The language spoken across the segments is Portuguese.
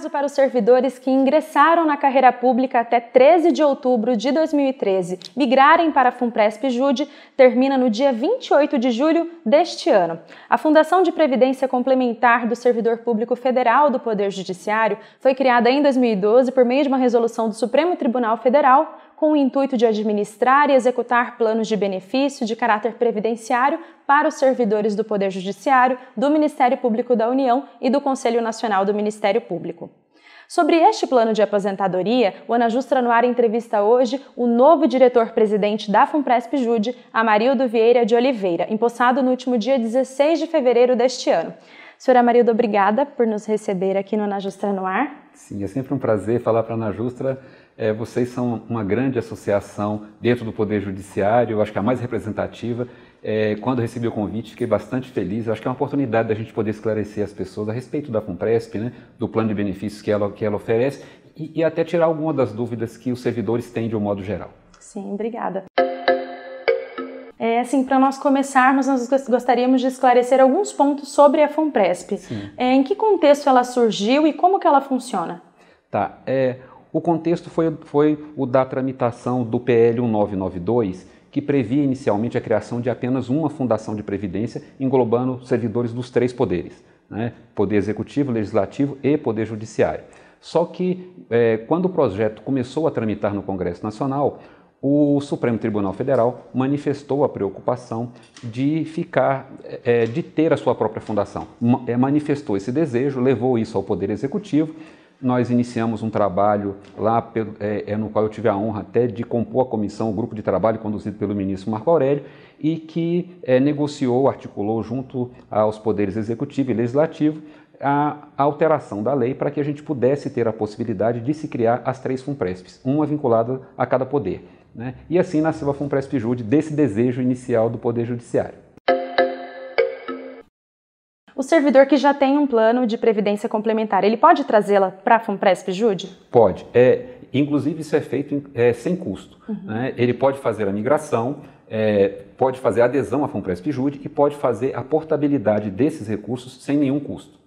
prazo para os servidores que ingressaram na carreira pública até 13 de outubro de 2013 migrarem para a FUNPRESP-JUDE termina no dia 28 de julho deste ano. A Fundação de Previdência Complementar do Servidor Público Federal do Poder Judiciário foi criada em 2012 por meio de uma resolução do Supremo Tribunal Federal com o intuito de administrar e executar planos de benefício de caráter previdenciário para os servidores do Poder Judiciário, do Ministério Público da União e do Conselho Nacional do Ministério Público. Sobre este plano de aposentadoria, o Ana Justra no Ar entrevista hoje o novo diretor-presidente da FUNPRESP-JUDE, Amarildo Vieira de Oliveira, empossado no último dia 16 de fevereiro deste ano. Senhora Amarildo, obrigada por nos receber aqui no Ana Justra no Ar. Sim, é sempre um prazer falar para a Ana Justra. Vocês são uma grande associação dentro do Poder Judiciário, eu acho que é a mais representativa. Quando eu recebi o convite, fiquei bastante feliz. Eu acho que é uma oportunidade da gente poder esclarecer as pessoas a respeito da FUNPRESP, né, do plano de benefícios que ela oferece e até tirar alguma das dúvidas que os servidores têm de um modo geral. Sim, obrigada. Para nós começarmos, nós gostaríamos de esclarecer alguns pontos sobre a FUNPRESP. Em que contexto ela surgiu e como que ela funciona? Tá, o contexto foi o da tramitação do PL 1992, que previa inicialmente a criação de apenas uma fundação de previdência, englobando servidores dos três poderes, né? Poder Executivo, Legislativo e Poder Judiciário. Só que, quando o projeto começou a tramitar no Congresso Nacional, o Supremo Tribunal Federal manifestou a preocupação de ter a sua própria fundação. Manifestou esse desejo, levou isso ao Poder Executivo. Nós iniciamos um trabalho lá, no qual eu tive a honra até de compor a comissão, o grupo de trabalho conduzido pelo ministro Marco Aurélio, e que negociou, articulou junto aos poderes executivo e legislativo a alteração da lei para que a gente pudesse ter a possibilidade de se criar as três FUNPRESPs, uma vinculada a cada poder, né? E assim nasceu a FUNPRESP-JUDE desse desejo inicial do Poder Judiciário. O servidor que já tem um plano de previdência complementar, ele pode trazê-la para a FUNPRESP-JUDE? Pode. Inclusive isso é feito sem custo. Né? Ele pode fazer a migração, pode fazer a adesão à FUNPRESP-JUDE e pode fazer a portabilidade desses recursos sem nenhum custo.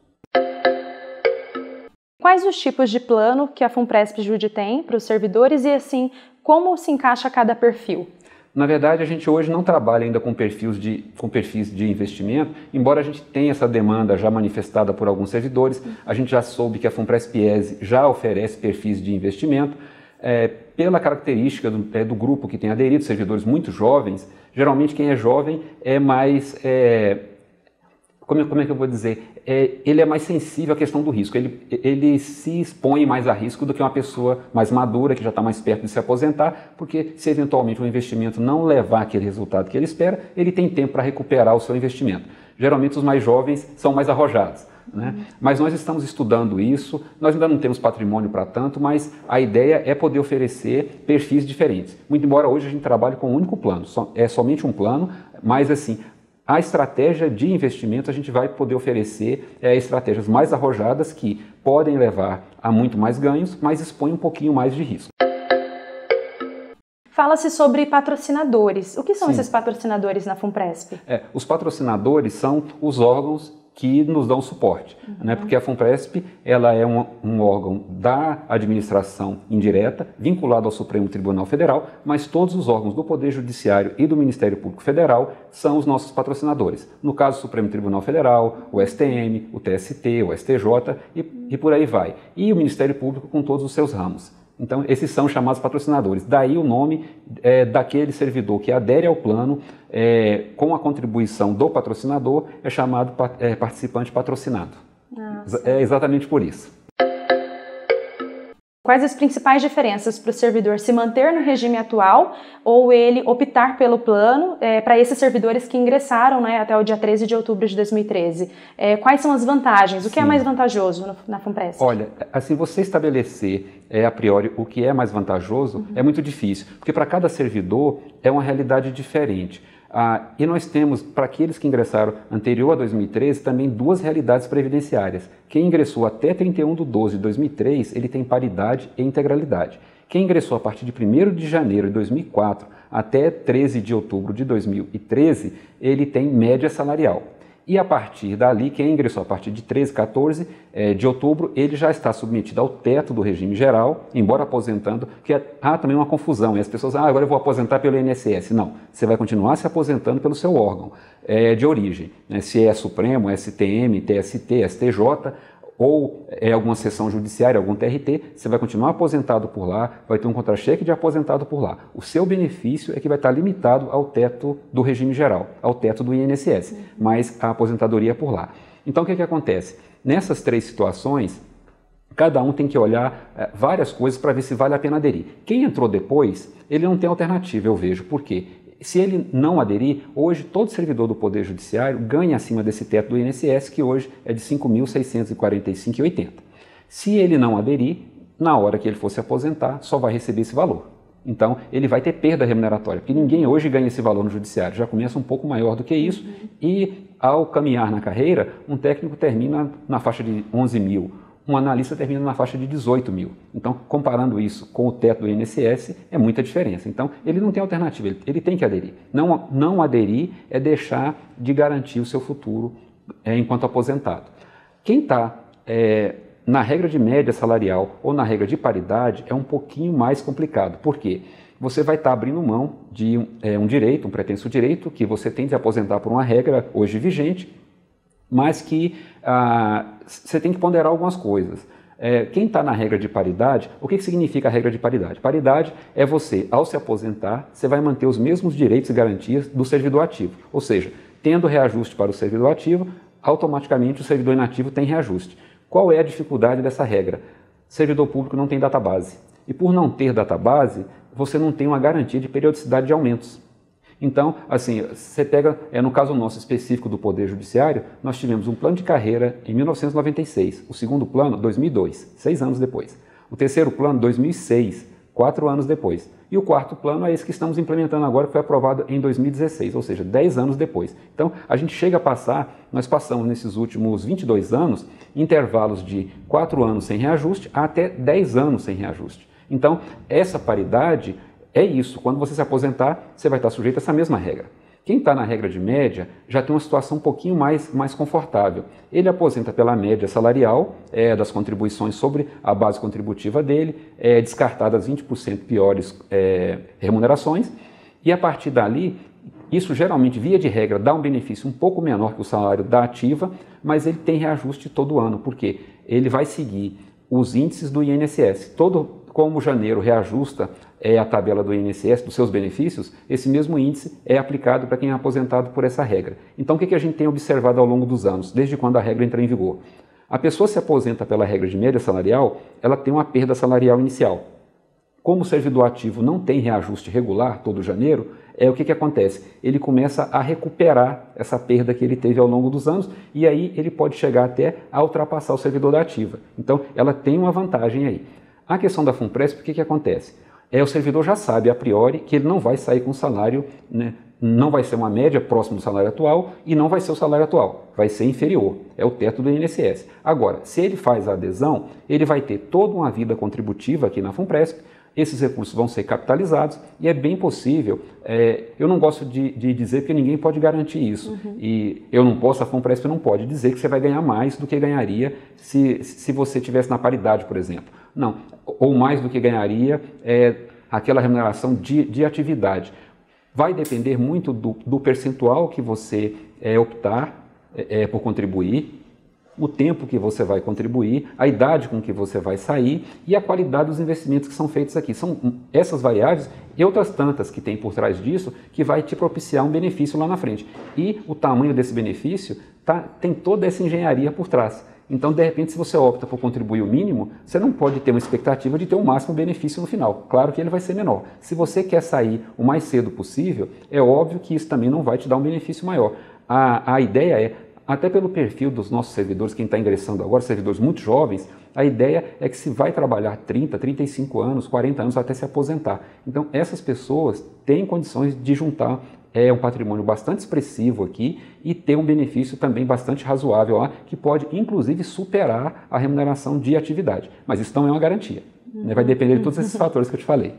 Quais os tipos de plano que a FUNPRESP-JUDE tem para os servidores e, assim, como se encaixa cada perfil? Na verdade, a gente hoje não trabalha ainda com perfis de investimento, embora a gente tenha essa demanda já manifestada por alguns servidores. A gente já soube que a FUNPRESP-ESE já oferece perfis de investimento. Pela característica do grupo que tem aderido, servidores muito jovens, geralmente quem é jovem é mais... Como é que eu vou dizer? Ele é mais sensível à questão do risco, ele se expõe mais a risco do que uma pessoa mais madura, que já está mais perto de se aposentar, porque se eventualmente o investimento não levar aquele resultado que ele espera, ele tem tempo para recuperar o seu investimento. Geralmente os mais jovens são mais arrojados, né? Mas nós estamos estudando isso, nós ainda não temos patrimônio para tanto, mas a ideia é poder oferecer perfis diferentes. Muito embora hoje a gente trabalhe com um único plano, é somente um plano, mas assim... A estratégia de investimento a gente vai poder oferecer estratégias mais arrojadas que podem levar a muito mais ganhos, mas expõem um pouquinho mais de risco. Fala-se sobre patrocinadores. O que são esses patrocinadores na FUNPRESP? Os patrocinadores são os órgãos que nos dão suporte, né? Porque a FUNPRESP ela é um órgão da administração indireta, vinculado ao Supremo Tribunal Federal, mas todos os órgãos do Poder Judiciário e do Ministério Público Federal são os nossos patrocinadores. No caso, o Supremo Tribunal Federal, o STM, o TST, o STJ e por aí vai. E o Ministério Público com todos os seus ramos. Então, esses são chamados patrocinadores. Daí o nome daquele servidor que adere ao plano com a contribuição do patrocinador é chamado participante patrocinado. É exatamente por isso. Quais as principais diferenças para o servidor se manter no regime atual ou ele optar pelo plano para esses servidores que ingressaram, né, até o dia 13 de outubro de 2013? Quais são as vantagens? O que é mais vantajoso na FUNPRESP? Olha, assim, você estabelecer a priori o que é mais vantajoso é muito difícil, porque para cada servidor é uma realidade diferente. E nós temos, para aqueles que ingressaram anterior a 2013, também duas realidades previdenciárias. Quem ingressou até 31/12/2003, ele tem paridade e integralidade. Quem ingressou a partir de 1º de janeiro de 2004 até 13 de outubro de 2013, ele tem média salarial. E a partir dali, quem ingressou a partir de 13, 14 de outubro, ele já está submetido ao teto do regime geral, embora aposentando, que há também uma confusão, e as pessoas, agora eu vou aposentar pelo INSS. Não, você vai continuar se aposentando pelo seu órgão de origem, né? Se é Supremo, STM, TST, STJ, ou alguma seção judiciária, algum TRT, você vai continuar aposentado por lá, vai ter um contra-cheque de aposentado por lá. O seu benefício é que vai estar limitado ao teto do regime geral, ao teto do INSS, mas a aposentadoria é por lá. Então, o que acontece? Nessas três situações, cada um tem que olhar várias coisas para ver se vale a pena aderir. Quem entrou depois, ele não tem alternativa, eu vejo. Por quê? Se ele não aderir, hoje todo servidor do Poder Judiciário ganha acima desse teto do INSS, que hoje é de R$ 5.645,80. Se ele não aderir, na hora que ele for se aposentar, só vai receber esse valor. Então, ele vai ter perda remuneratória, porque ninguém hoje ganha esse valor no Judiciário, já começa um pouco maior do que isso, e ao caminhar na carreira, um técnico termina na faixa de 11 mil, um analista termina na faixa de 18 mil. Então, comparando isso com o teto do INSS, é muita diferença. Então, ele não tem alternativa, ele tem que aderir. Não aderir é deixar de garantir o seu futuro enquanto aposentado. Quem está na regra de média salarial ou na regra de paridade é um pouquinho mais complicado. Por quê? Você vai estar abrindo mão de um direito, um pretenso direito, que você tem de aposentar por uma regra hoje vigente, mas que você tem que ponderar algumas coisas. Quem está na regra de paridade, o que significa a regra de paridade? Paridade é você, ao se aposentar, você vai manter os mesmos direitos e garantias do servidor ativo. Ou seja, tendo reajuste para o servidor ativo, automaticamente o servidor inativo tem reajuste. Qual é a dificuldade dessa regra? Servidor público não tem database. E por não ter database, você não tem uma garantia de periodicidade de aumentos. Então, assim, você pega, no caso nosso específico do Poder Judiciário, nós tivemos um plano de carreira em 1996, o segundo plano, 2002, 6 anos depois. O terceiro plano, 2006, 4 anos depois. E o quarto plano é esse que estamos implementando agora, que foi aprovado em 2016, ou seja, 10 anos depois. Então, a gente chega a nós passamos nesses últimos 22 anos, intervalos de 4 anos sem reajuste até 10 anos sem reajuste. Então, essa paridade é isso, quando você se aposentar, você vai estar sujeito a essa mesma regra. Quem está na regra de média já tem uma situação um pouquinho mais confortável. Ele aposenta pela média salarial das contribuições sobre a base contributiva dele, descartadas 20% piores remunerações, e a partir dali, isso geralmente, via de regra, dá um benefício um pouco menor que o salário da ativa, mas ele tem reajuste todo ano, porque ele vai seguir os índices do INSS. Como janeiro reajusta a tabela do INSS, dos seus benefícios, esse mesmo índice é aplicado para quem é aposentado por essa regra. Então, o que a gente tem observado ao longo dos anos, desde quando a regra entra em vigor? A pessoa se aposenta pela regra de média salarial, ela tem uma perda salarial inicial. Como o servidor ativo não tem reajuste regular todo janeiro, o que acontece? Ele começa a recuperar essa perda que ele teve ao longo dos anos e aí ele pode chegar até a ultrapassar o servidor da ativa. Então, ela tem uma vantagem aí. A questão da FUNPRESP, o que acontece? O servidor já sabe a priori que ele não vai sair com salário, né, não vai ser uma média próxima do salário atual e não vai ser o salário atual, vai ser inferior, é o teto do INSS. Agora, se ele faz a adesão, ele vai ter toda uma vida contributiva aqui na FUNPRESP, esses recursos vão ser capitalizados e é bem possível, eu não gosto de dizer porque ninguém pode garantir isso, e eu não posso, a FUNPRESP não pode dizer que você vai ganhar mais do que ganharia se você estivesse na paridade, por exemplo. Não, ou mais do que ganharia aquela remuneração de atividade. Vai depender muito do percentual que você optar por contribuir, o tempo que você vai contribuir, a idade com que você vai sair e a qualidade dos investimentos que são feitos aqui. São essas variáveis e outras tantas que tem por trás disso que vai te propiciar um benefício lá na frente. E o tamanho desse benefício tem toda essa engenharia por trás. Então, de repente, se você opta por contribuir o mínimo, você não pode ter uma expectativa de ter o máximo benefício no final. Claro que ele vai ser menor. Se você quer sair o mais cedo possível, é óbvio que isso também não vai te dar um benefício maior. A ideia até pelo perfil dos nossos servidores, quem está ingressando agora, servidores muito jovens, a ideia é que se vai trabalhar 30, 35 anos, 40 anos até se aposentar. Então, essas pessoas têm condições de juntar um patrimônio bastante expressivo aqui e ter um benefício também bastante razoável lá, que pode, inclusive, superar a remuneração de atividade. Mas isso não é uma garantia, né? Vai depender de todos esses fatores que eu te falei.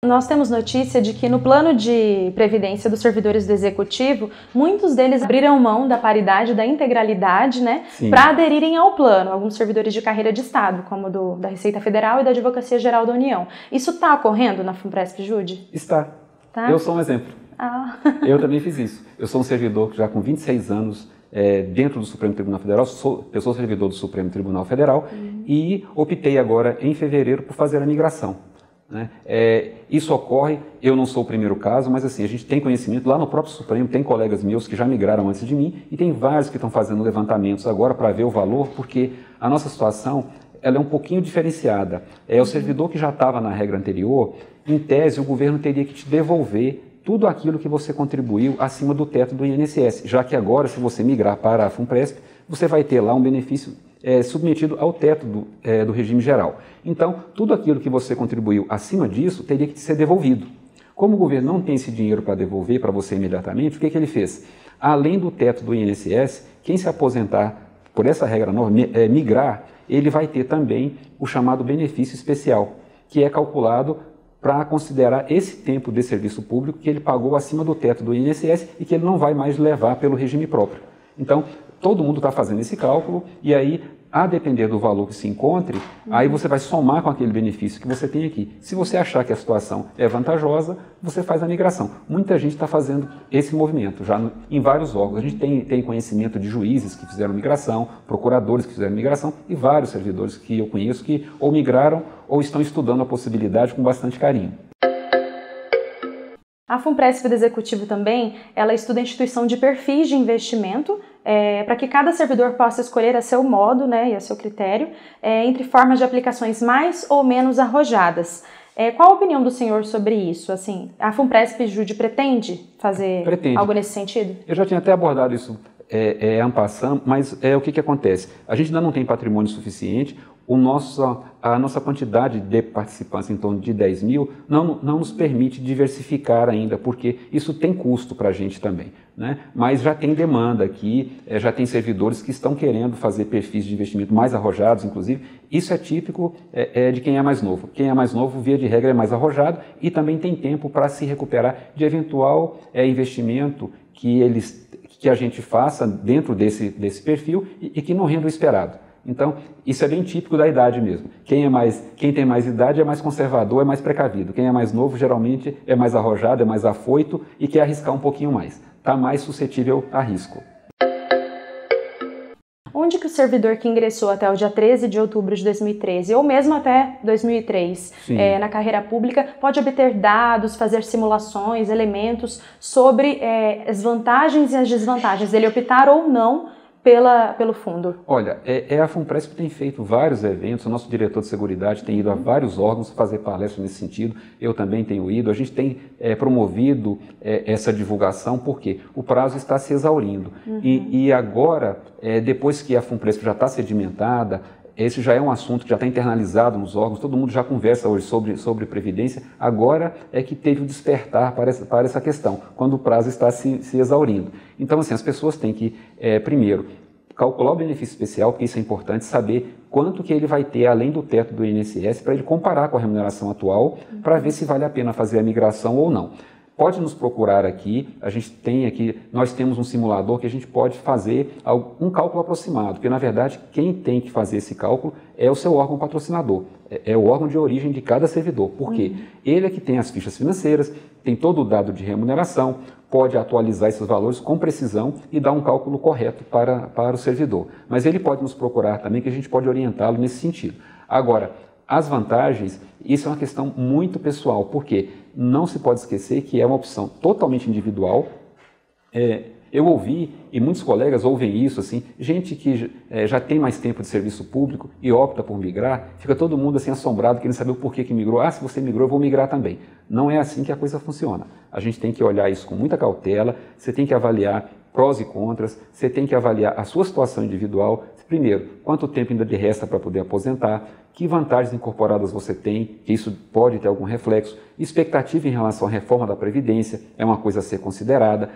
Nós temos notícia de que no plano de previdência dos servidores do Executivo, muitos deles abriram mão da paridade, da integralidade, né, para aderirem ao plano. Alguns servidores de carreira de Estado, como da Receita Federal e da Advocacia Geral da União. Isso está ocorrendo na FUNPRESP-JUDE? Está. Tá? Eu sou um exemplo. Eu também fiz isso. Eu sou um servidor que já com 26 anos dentro do Supremo Tribunal Federal, eu sou servidor do Supremo Tribunal Federal e optei agora em fevereiro por fazer a migração. Né? Isso ocorre, eu não sou o primeiro caso, mas assim, a gente tem conhecimento, lá no próprio Supremo tem colegas meus que já migraram antes de mim e tem vários que estão fazendo levantamentos agora para ver o valor, porque a nossa situação ela é um pouquinho diferenciada. O servidor que já estava na regra anterior, em tese o governo teria que te devolver tudo aquilo que você contribuiu acima do teto do INSS, já que agora, se você migrar para a FUNPRESP, você vai ter lá um benefício submetido ao teto do regime geral. Então, tudo aquilo que você contribuiu acima disso teria que ser devolvido. Como o governo não tem esse dinheiro para devolver para você imediatamente, o que ele fez? Além do teto do INSS, quem se aposentar por essa regra nova, migrar, ele vai ter também o chamado benefício especial, que é calculado para considerar esse tempo de serviço público que ele pagou acima do teto do INSS e que ele não vai mais levar pelo regime próprio. Então, todo mundo está fazendo esse cálculo e aí, a depender do valor que se encontre, aí você vai somar com aquele benefício que você tem aqui. Se você achar que a situação é vantajosa, você faz a migração. Muita gente está fazendo esse movimento, já em vários órgãos. A gente tem conhecimento de juízes que fizeram migração, procuradores que fizeram migração e vários servidores que eu conheço que ou migraram ou estão estudando a possibilidade com bastante carinho. A FUNPRESP do Executivo também, ela estuda a instituição de perfis de investimento para que cada servidor possa escolher a seu modo, né, e a seu critério, entre formas de aplicações mais ou menos arrojadas. Qual a opinião do senhor sobre isso? Assim, a FUNPRESP-JUDE pretende fazer algo nesse sentido? Eu já tinha até abordado isso en passant, mas o que acontece? A gente ainda não tem patrimônio suficiente, a nossa quantidade de participantes, em torno de 10 mil, não nos permite diversificar ainda, porque isso tem custo para a gente também. Né? Mas já tem demanda aqui, já tem servidores que estão querendo fazer perfis de investimento mais arrojados, inclusive. Isso é típico de quem é mais novo. Quem é mais novo, via de regra, é mais arrojado e também tem tempo para se recuperar de eventual investimento que a gente faça dentro desse perfil e que não renda o esperado. Então, isso é bem típico da idade mesmo. Quem tem mais idade é mais conservador, é mais precavido. Quem é mais novo, geralmente, é mais arrojado, é mais afoito e quer arriscar um pouquinho mais. Está mais suscetível a risco. Onde que o servidor que ingressou até o dia 13 de outubro de 2013, ou mesmo até 2003, na carreira pública, pode obter dados, fazer simulações, elementos sobre as vantagens e as desvantagens dele optar ou não pelo fundo? Olha, a FUNPRESP tem feito vários eventos, o nosso diretor de seguridade tem ido a vários órgãos fazer palestras nesse sentido, eu também tenho ido, a gente tem promovido essa divulgação porque o prazo está se exaurindo. E agora, depois que a FUNPRESP já está sedimentada, esse já é um assunto que já está internalizado nos órgãos, todo mundo já conversa hoje sobre previdência, agora é que teve o despertar para essa questão, quando o prazo está se exaurindo. Então, assim, as pessoas têm que, primeiro, calcular o benefício especial, porque isso é importante, saber quanto que ele vai ter além do teto do INSS, para ele comparar com a remuneração atual, para ver se vale a pena fazer a migração ou não. Pode nos procurar aqui, nós temos um simulador que a gente pode fazer um cálculo aproximado, porque na verdade quem tem que fazer esse cálculo é o seu órgão patrocinador, é o órgão de origem de cada servidor, porque ele é que tem as fichas financeiras, tem todo o dado de remuneração, pode atualizar esses valores com precisão e dar um cálculo correto para o servidor. Mas ele pode nos procurar também, que a gente pode orientá-lo nesse sentido. Agora, as vantagens, isso é uma questão muito pessoal, porque não se pode esquecer que é uma opção totalmente individual. Eu ouvi, e muitos colegas ouvem isso, assim, gente que já tem mais tempo de serviço público e opta por migrar, fica todo mundo assim assombrado, querendo saber o porquê que migrou. Ah, se você migrou, eu vou migrar também. Não é assim que a coisa funciona. A gente tem que olhar isso com muita cautela, você tem que avaliar prós e contras, você tem que avaliar a sua situação individual. Primeiro, quanto tempo ainda lhe resta para poder aposentar, que vantagens incorporadas você tem, que isso pode ter algum reflexo, expectativa em relação à reforma da Previdência, é uma coisa a ser considerada.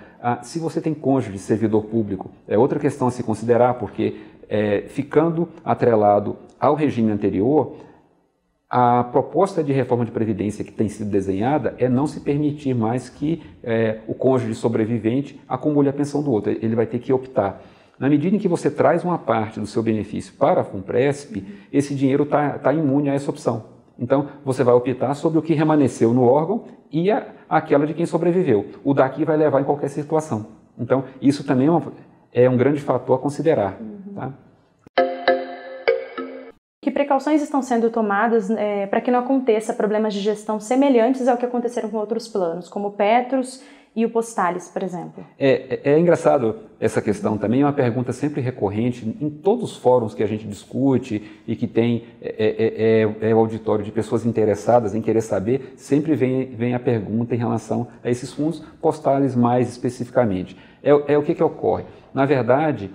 Se você tem cônjuge, servidor público, é outra questão a se considerar, porque ficando atrelado ao regime anterior, A proposta de reforma de previdência que tem sido desenhada é não se permitir mais que o cônjuge sobrevivente acumule a pensão do outro. Ele vai ter que optar. Na medida em que você traz uma parte do seu benefício para a FUNPRESP, esse dinheiro está imune a essa opção. Então, você vai optar sobre o que remanesceu no órgão e aquela de quem sobreviveu. O daqui vai levar em qualquer situação. Então, isso também é um grande fator a considerar. Tá? Que precauções estão sendo tomadas para que não aconteça problemas de gestão semelhantes ao que aconteceram com outros planos, como o Petros e o Postales, por exemplo? É engraçado essa questão também, é uma pergunta sempre recorrente em todos os fóruns que a gente discute e que tem o auditório de pessoas interessadas em querer saber, sempre vem a pergunta em relação a esses fundos Postales mais especificamente. O que ocorre? Na verdade,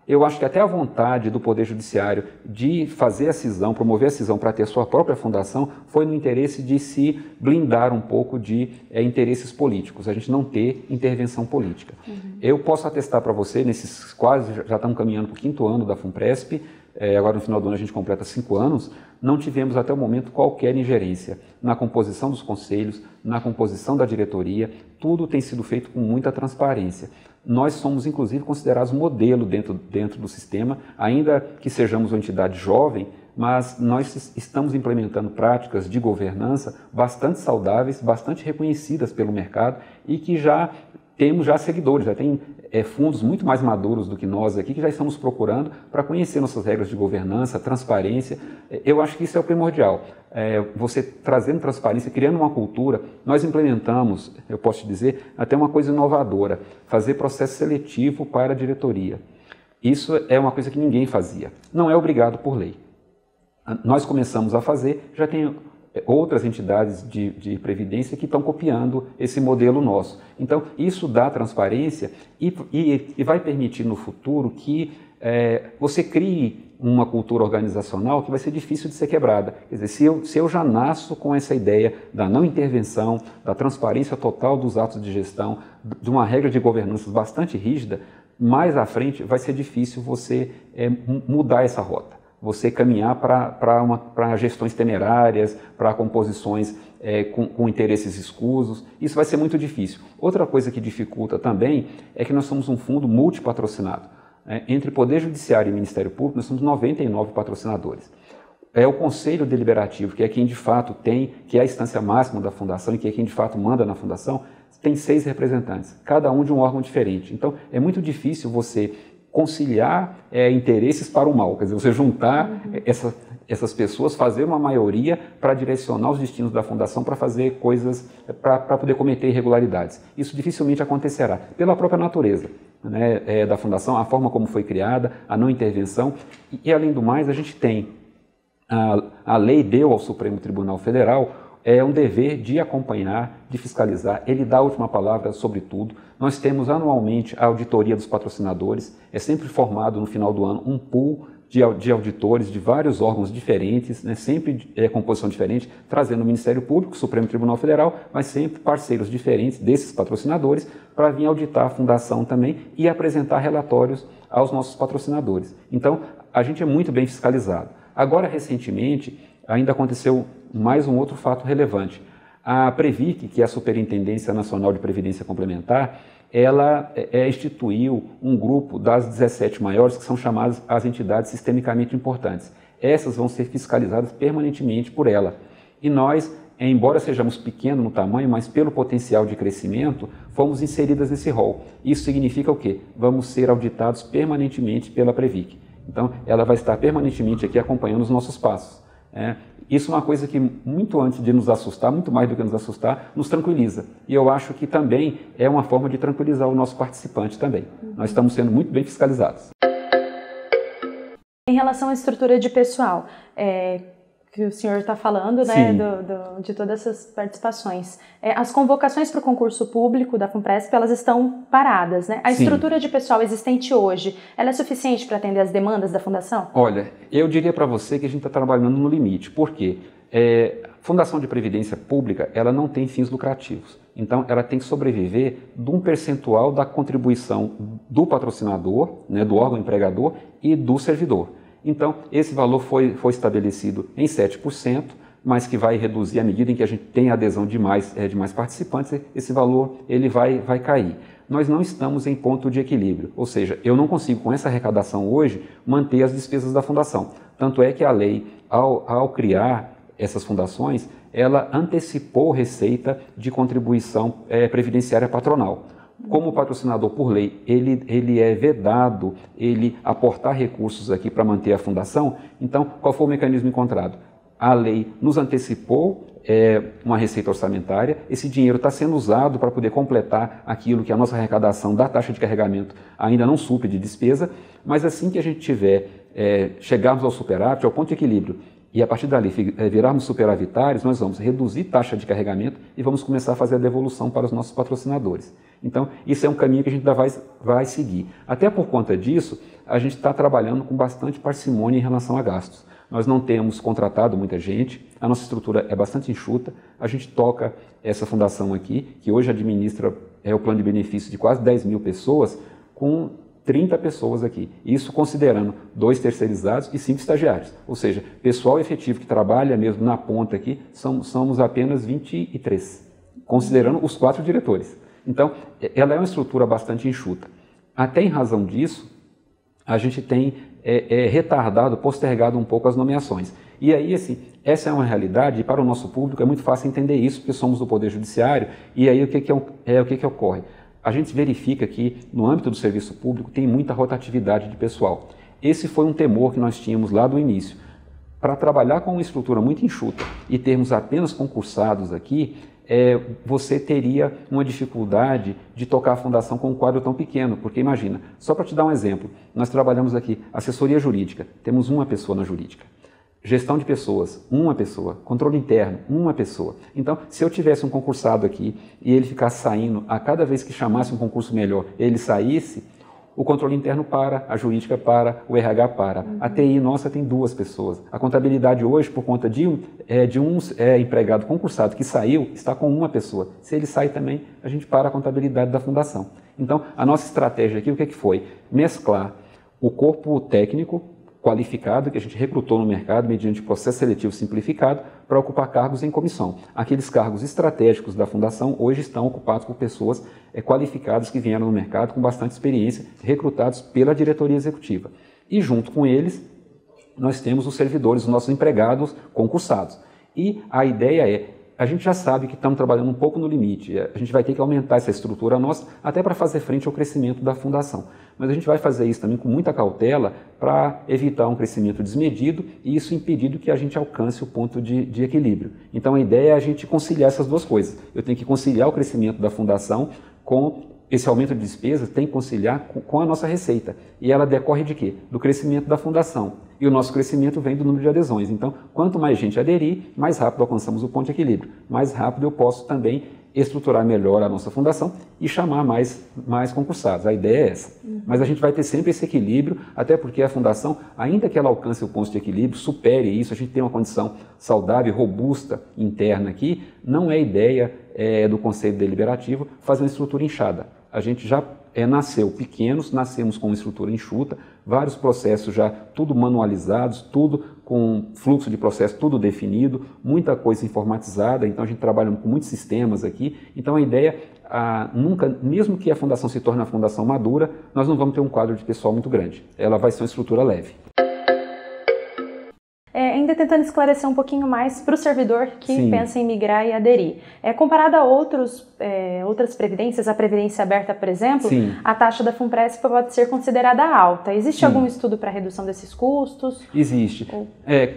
eu acho que até a vontade do Poder Judiciário de fazer a cisão, promover a cisão para ter sua própria fundação, foi no interesse de se blindar um pouco de interesses políticos, a gente não ter intervenção política. Eu posso atestar para você, nesses já estamos caminhando para o 5º ano da FUNPRESP, agora no final do ano a gente completa 5 anos, não tivemos até o momento qualquer ingerência na composição dos conselhos, na composição da diretoria, tudo tem sido feito com muita transparência. Nós somos, inclusive, considerados modelo dentro do sistema, ainda que sejamos uma entidade jovem, mas nós estamos implementando práticas de governança bastante saudáveis, bastante reconhecidas pelo mercado e que já temos seguidores, já tem fundos muito mais maduros do que nós aqui, que já estamos procurando para conhecer nossas regras de governança, transparência. Eu acho que isso é o primordial. Você trazendo transparência, criando uma cultura, nós implementamos, eu posso te dizer, até uma coisa inovadora, fazer processo seletivo para a diretoria. Isso é uma coisa que ninguém fazia. Não é obrigado por lei. Nós começamos a fazer, já tem outras entidades de previdência que estão copiando esse modelo nosso. Então, isso dá transparência e vai permitir no futuro que você crie uma cultura organizacional que vai ser difícil de ser quebrada. Quer dizer, se eu já nasço com essa ideia da não intervenção, da transparência total dos atos de gestão, de uma regra de governança bastante rígida, mais à frente vai ser difícil você mudar essa rota. Você caminhar para gestões temerárias, para composições com interesses escusos, isso vai ser muito difícil. Outra coisa que dificulta também é que nós somos um fundo multipatrocinado. Entre Poder Judiciário e Ministério Público, nós somos 99 patrocinadores. O Conselho Deliberativo, que é quem de fato que é a instância máxima da Fundação e que é quem de fato manda na Fundação, tem 6 representantes, cada um de um órgão diferente. Então, é muito difícil você conciliar interesses para o mal, quer dizer, você juntar essas pessoas, fazer uma maioria para direcionar os destinos da Fundação para fazer coisas, para poder cometer irregularidades. Isso dificilmente acontecerá, pela própria natureza da Fundação, a forma como foi criada, a não intervenção, e além do mais, a gente tem, a lei deu ao Supremo Tribunal Federal um dever de acompanhar, de fiscalizar, ele dá a última palavra sobre tudo. Nós temos anualmente a auditoria dos patrocinadores, é sempre formado no final do ano um pool de auditores de vários órgãos diferentes, sempre composição diferente, trazendo o Ministério Público, o Supremo Tribunal Federal, mas sempre parceiros diferentes desses patrocinadores para vir auditar a Fundação também e apresentar relatórios aos nossos patrocinadores. Então, a gente é muito bem fiscalizado. Agora, recentemente, ainda aconteceu mais um outro fato relevante. A Previc, que é a Superintendência Nacional de Previdência Complementar, ela instituiu um grupo das 17 maiores, que são chamadas as entidades sistemicamente importantes. Essas vão ser fiscalizadas permanentemente por ela. E nós, embora sejamos pequenos no tamanho, mas pelo potencial de crescimento, fomos inseridas nesse rol. Isso significa o quê? Vamos ser auditados permanentemente pela Previc. Então, ela vai estar permanentemente aqui acompanhando os nossos passos. Isso é uma coisa que, muito antes de nos assustar, muito mais do que nos assustar, nos tranquiliza. E eu acho que também é uma forma de tranquilizar o nosso participante também. Nós estamos sendo muito bem fiscalizados. Em relação à estrutura de pessoal, que o senhor está falando, de todas essas participações. As convocações para o concurso público da FUNPRESP, elas estão paradas, né? A estrutura de pessoal existente hoje, ela é suficiente para atender as demandas da Fundação? Olha, eu diria para você que a gente está trabalhando no limite. Por quê? Fundação de Previdência Pública, ela não tem fins lucrativos. Então, ela tem que sobreviver de um percentual da contribuição do patrocinador, do órgão empregador e do servidor. Então, esse valor foi estabelecido em 7%, mas que vai reduzir à medida em que a gente tem adesão de mais participantes, esse valor ele vai cair. Nós não estamos em ponto de equilíbrio, ou seja, eu não consigo com essa arrecadação hoje manter as despesas da fundação. Tanto é que a lei, ao criar essas fundações, ela antecipou receita de contribuição previdenciária patronal. Como o patrocinador por lei, ele é vedado ele aportar recursos aqui para manter a fundação, então qual foi o mecanismo encontrado? A lei nos antecipou uma receita orçamentária, esse dinheiro está sendo usado para poder completar aquilo que a nossa arrecadação da taxa de carregamento ainda não supre de despesa, mas assim que a gente chegarmos ao superávit, ao ponto de equilíbrio, e a partir dali virarmos superavitários, nós vamos reduzir taxa de carregamento e vamos começar a fazer a devolução para os nossos patrocinadores. Então, isso é um caminho que a gente ainda vai seguir. Até por conta disso, a gente está trabalhando com bastante parcimônia em relação a gastos. Nós não temos contratado muita gente, a nossa estrutura é bastante enxuta, a gente toca essa fundação aqui, que hoje administra o plano de benefício de quase 10 mil pessoas, com 30 pessoas aqui. Isso considerando 2 terceirizados e 5 estagiários. Ou seja, pessoal efetivo que trabalha mesmo na ponta aqui, somos apenas 23, considerando os 4 diretores. Então, ela é uma estrutura bastante enxuta. Até em razão disso, a gente tem retardado, postergado um pouco as nomeações. E aí, assim, essa é uma realidade e para o nosso público é muito fácil entender isso, porque somos do Poder Judiciário, e aí o que ocorre? A gente verifica que no âmbito do serviço público tem muita rotatividade de pessoal. Esse foi um temor que nós tínhamos lá do início. Para trabalhar com uma estrutura muito enxuta e termos apenas concursados aqui, você teria uma dificuldade de tocar a fundação com um quadro tão pequeno, porque imagina, só para te dar um exemplo, nós trabalhamos aqui assessoria jurídica, temos uma pessoa na jurídica. Gestão de pessoas, uma pessoa. Controle interno, uma pessoa. Então, se eu tivesse um concursado aqui e ele ficasse saindo, a cada vez que chamasse um concurso melhor, ele saísse, o controle interno para, a jurídica para, o RH para. A TI nossa tem 2 pessoas. A contabilidade hoje, por conta de um empregado concursado que saiu, está com uma pessoa. Se ele sai também, a gente para a contabilidade da fundação. Então, a nossa estratégia aqui, o que foi? Mesclar o corpo técnico qualificado que a gente recrutou no mercado mediante processo seletivo simplificado para ocupar cargos em comissão. Aqueles cargos estratégicos da fundação hoje estão ocupados por pessoas qualificadas que vieram no mercado com bastante experiência, recrutados pela diretoria executiva. E junto com eles, nós temos os servidores, os nossos empregados concursados. E a ideia a gente já sabe que estamos trabalhando um pouco no limite, a gente vai ter que aumentar essa estrutura nossa até para fazer frente ao crescimento da fundação. Mas a gente vai fazer isso também com muita cautela para evitar um crescimento desmedido e isso impedir que a gente alcance o ponto de equilíbrio. Então a ideia é a gente conciliar essas 2 coisas. Eu tenho que conciliar o crescimento da fundação com esse aumento de despesas, tem que conciliar com a nossa receita. E ela decorre de quê? Do crescimento da fundação. E o nosso crescimento vem do número de adesões. Então, quanto mais gente aderir, mais rápido alcançamos o ponto de equilíbrio. Mais rápido eu posso também estruturar melhor a nossa fundação e chamar mais concursados. A ideia é essa. Mas a gente vai ter sempre esse equilíbrio, até porque a fundação, ainda que ela alcance o ponto de equilíbrio, supere isso, a gente tem uma condição saudável, robusta, interna aqui, não é ideia do Conselho Deliberativo fazer uma estrutura inchada. A gente já nasceu pequenos, nascemos com uma estrutura enxuta, vários processos já tudo manualizados, tudo com fluxo de processo tudo definido, muita coisa informatizada, então a gente trabalha com muitos sistemas aqui. Então a ideia, nunca, mesmo que a fundação se torne uma fundação madura, nós não vamos ter um quadro de pessoal muito grande. Ela vai ser uma estrutura leve. Ainda tentando esclarecer um pouquinho mais para o servidor que pensa em migrar e aderir. Comparado a outras previdências, a Previdência Aberta, por exemplo, a taxa da FUNPRESP pode ser considerada alta. Existe algum estudo para redução desses custos? Existe.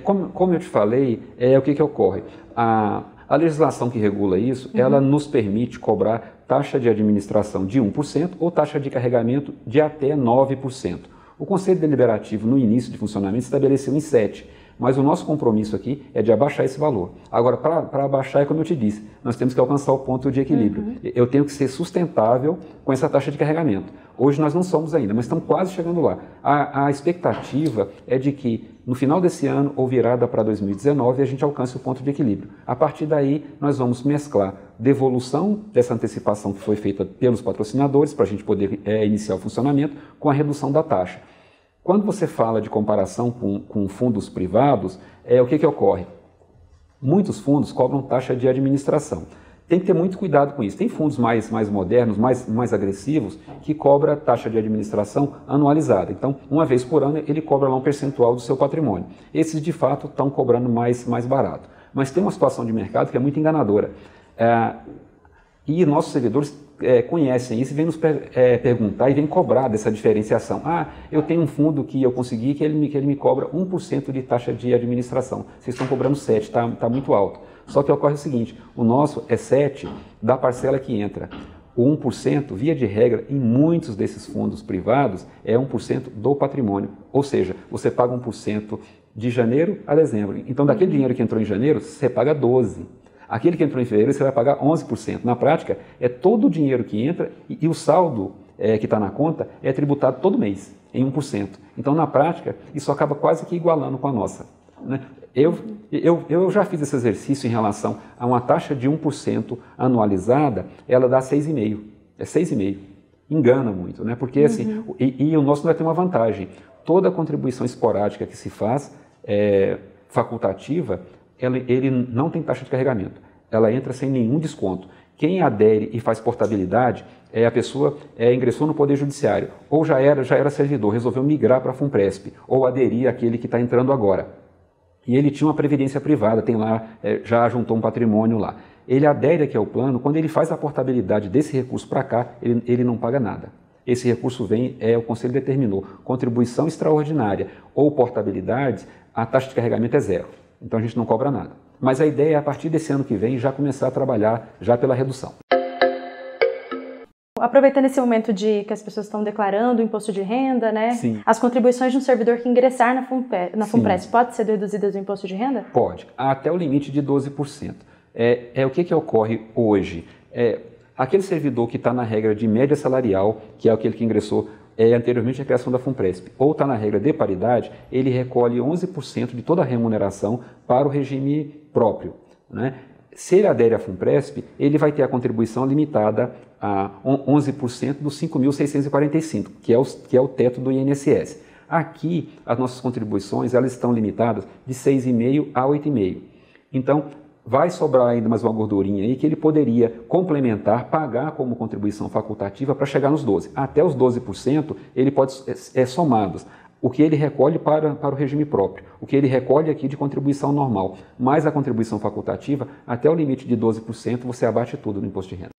Como eu te falei, o que ocorre? A legislação que regula isso, ela nos permite cobrar taxa de administração de 1% ou taxa de carregamento de até 9%. O Conselho Deliberativo, no início de funcionamento, estabeleceu em 7%. Mas o nosso compromisso aqui é de abaixar esse valor. Agora, para abaixar, é como eu te disse, nós temos que alcançar o ponto de equilíbrio. Eu tenho que ser sustentável com essa taxa de carregamento. Hoje nós não somos ainda, mas estamos quase chegando lá. A expectativa é de que no final desse ano ou virada para 2019 a gente alcance o ponto de equilíbrio. A partir daí nós vamos mesclar devolução dessa antecipação que foi feita pelos patrocinadores para a gente poder iniciar o funcionamento com a redução da taxa. Quando você fala de comparação com fundos privados, o que ocorre? Muitos fundos cobram taxa de administração. Tem que ter muito cuidado com isso. Tem fundos mais modernos, mais agressivos, que cobra taxa de administração anualizada. Então, uma vez por ano, ele cobra lá um percentual do seu patrimônio. Esses, de fato, estão cobrando mais barato. Mas tem uma situação de mercado que é muito enganadora. E nossos servidores conhecem isso e vêm nos perguntar e vêm cobrar dessa diferenciação. Eu tenho um fundo que eu consegui que ele me cobra 1% de taxa de administração. Vocês estão cobrando 7%, está muito alto. Só que ocorre o seguinte, o nosso é 7% da parcela que entra. O 1%, via de regra, em muitos desses fundos privados, é 1% do patrimônio. Ou seja, você paga 1% de janeiro a dezembro. Então, daquele dinheiro que entrou em janeiro, você paga 12%. Aquele que entrou em fevereiro, você vai pagar 11%. Na prática, é todo o dinheiro que entra e o saldo que está na conta é tributado todo mês, em 1%. Então, na prática, isso acaba quase que igualando com a nossa. Né? Eu já fiz esse exercício em relação a uma taxa de 1% anualizada, ela dá 6,5%. É 6,5%. Engana muito, né? Porque assim, e o nosso vai ter uma vantagem. Toda contribuição esporádica que se faz, facultativa, ele não tem taxa de carregamento. Ela entra sem nenhum desconto. Quem adere e faz portabilidade a pessoa ingressou no Poder Judiciário, ou já era servidor, resolveu migrar para a FUNPRESP, ou aderir àquele que está entrando agora. E ele tinha uma previdência privada, tem lá, já juntou um patrimônio lá. Ele adere aqui ao plano, quando ele faz a portabilidade desse recurso para cá, ele não paga nada. Esse recurso vem, o Conselho determinou, contribuição extraordinária ou portabilidade, a taxa de carregamento é 0. Então a gente não cobra nada. Mas a ideia é, a partir desse ano que vem, já começar a trabalhar já pela redução. Aproveitando esse momento que as pessoas estão declarando o imposto de renda, né? Sim. As contribuições de um servidor que ingressar na FUNPRESP pode ser deduzidas do imposto de renda? Pode, até o limite de 12%. O que ocorre hoje? Aquele servidor que está na regra de média salarial, que é aquele que ingressou anteriormente à criação da FUNPRESP, ou está na regra de paridade, ele recolhe 11% de toda a remuneração para o regime próprio, né? Se ele adere à FUNPRESP, ele vai ter a contribuição limitada a 11% dos 5.645, que é o teto do INSS. Aqui, as nossas contribuições elas estão limitadas de 6,5% a 8,5%. Então, vai sobrar ainda mais uma gordurinha aí que ele poderia complementar, pagar como contribuição facultativa para chegar nos 12%. Até os 12% ele pode ser somados. O que ele recolhe para o regime próprio, o que ele recolhe aqui de contribuição normal, mais a contribuição facultativa, até o limite de 12%, você abate tudo no imposto de renda.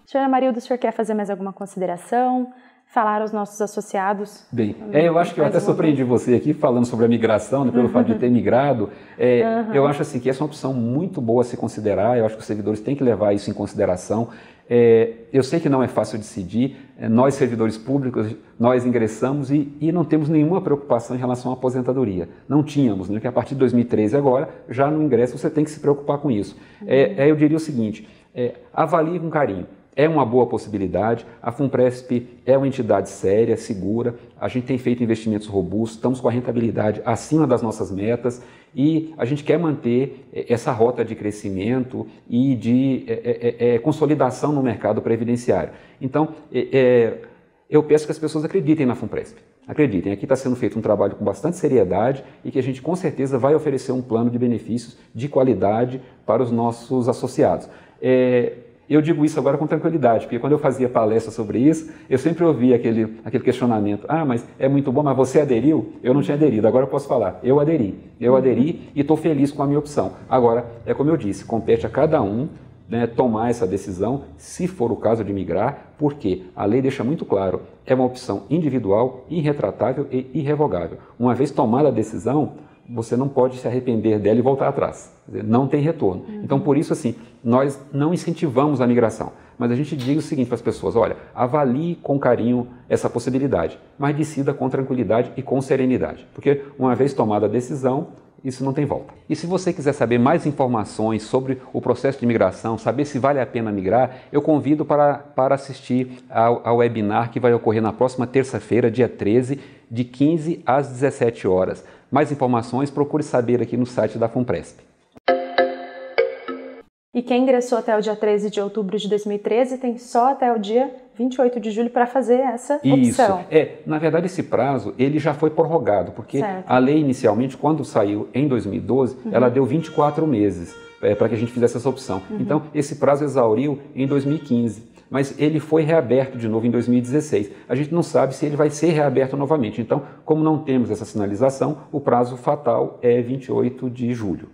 Senhora Marilda, o senhor quer fazer mais alguma consideração? Falar aos nossos associados? Bem, eu acho que eu até surpreendi você aqui falando sobre a migração, né, pelo fato de ter migrado. Eu acho assim, que essa é uma opção muito boa a se considerar, eu acho que os servidores têm que levar isso em consideração. Eu sei que não é fácil decidir, nós servidores públicos, nós ingressamos e não temos nenhuma preocupação em relação à aposentadoria. Não tínhamos, né, que a partir de 2013 agora, já no ingresso você tem que se preocupar com isso. Eu diria o seguinte, avalie com carinho. É uma boa possibilidade, a FUNPRESP é uma entidade séria, segura, a gente tem feito investimentos robustos, estamos com a rentabilidade acima das nossas metas e a gente quer manter essa rota de crescimento e de consolidação no mercado previdenciário. Então, eu peço que as pessoas acreditem na FUNPRESP. Acreditem, aqui está sendo feito um trabalho com bastante seriedade e que a gente com certeza vai oferecer um plano de benefícios de qualidade para os nossos associados. Eu digo isso agora com tranquilidade, porque quando eu fazia palestra sobre isso, eu sempre ouvia aquele questionamento, mas é muito bom, mas você aderiu? Eu não tinha aderido, agora eu posso falar, eu aderi e estou feliz com a minha opção. Agora, é como eu disse, compete a cada um, né, tomar essa decisão, se for o caso de migrar, porque a lei deixa muito claro, é uma opção individual, irretratável e irrevogável. Uma vez tomada a decisão, você não pode se arrepender dela e voltar atrás. Quer dizer, não tem retorno. Então, por isso, assim, nós não incentivamos a migração, mas a gente diz o seguinte para as pessoas, olha, avalie com carinho essa possibilidade, mas decida com tranquilidade e com serenidade, porque uma vez tomada a decisão, isso não tem volta. E se você quiser saber mais informações sobre o processo de migração, saber se vale a pena migrar, eu convido para assistir ao webinar que vai ocorrer na próxima terça-feira, dia 13, de 15 às 17 horas. Mais informações, procure saber aqui no site da FUNPRESP. E quem ingressou até o dia 13 de outubro de 2013 tem só até o dia 28 de julho para fazer essa Isso. opção. Na verdade, esse prazo ele já foi prorrogado, porque Certo. a lei inicialmente, quando saiu em 2012, ela deu 24 meses para que a gente fizesse essa opção. Então, esse prazo exauriu em 2015, mas ele foi reaberto de novo em 2016. A gente não sabe se ele vai ser reaberto novamente. Então, como não temos essa sinalização, o prazo fatal é 28 de julho.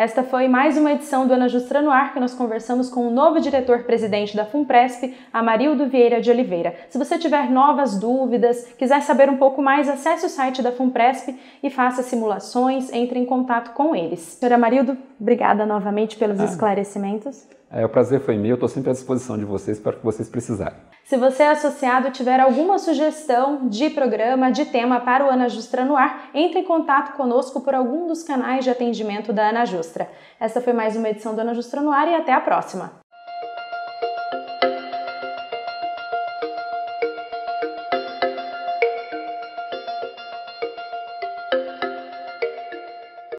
Esta foi mais uma edição do Ana Justra no Ar, que nós conversamos com o novo diretor-presidente da FUNPRESP, Amarildo Vieira de Oliveira. Se você tiver novas dúvidas, quiser saber um pouco mais, acesse o site da FUNPRESP e faça simulações, entre em contato com eles. Senhor Amarildo, obrigada novamente pelos esclarecimentos. O prazer foi meu, estou sempre à disposição de vocês para o que vocês precisarem. Se você é associado tiver alguma sugestão de programa, de tema para o Ana Justra no Ar, entre em contato conosco por algum dos canais de atendimento da Ana Justra. Essa foi mais uma edição do Ana Justra no Ar e até a próxima!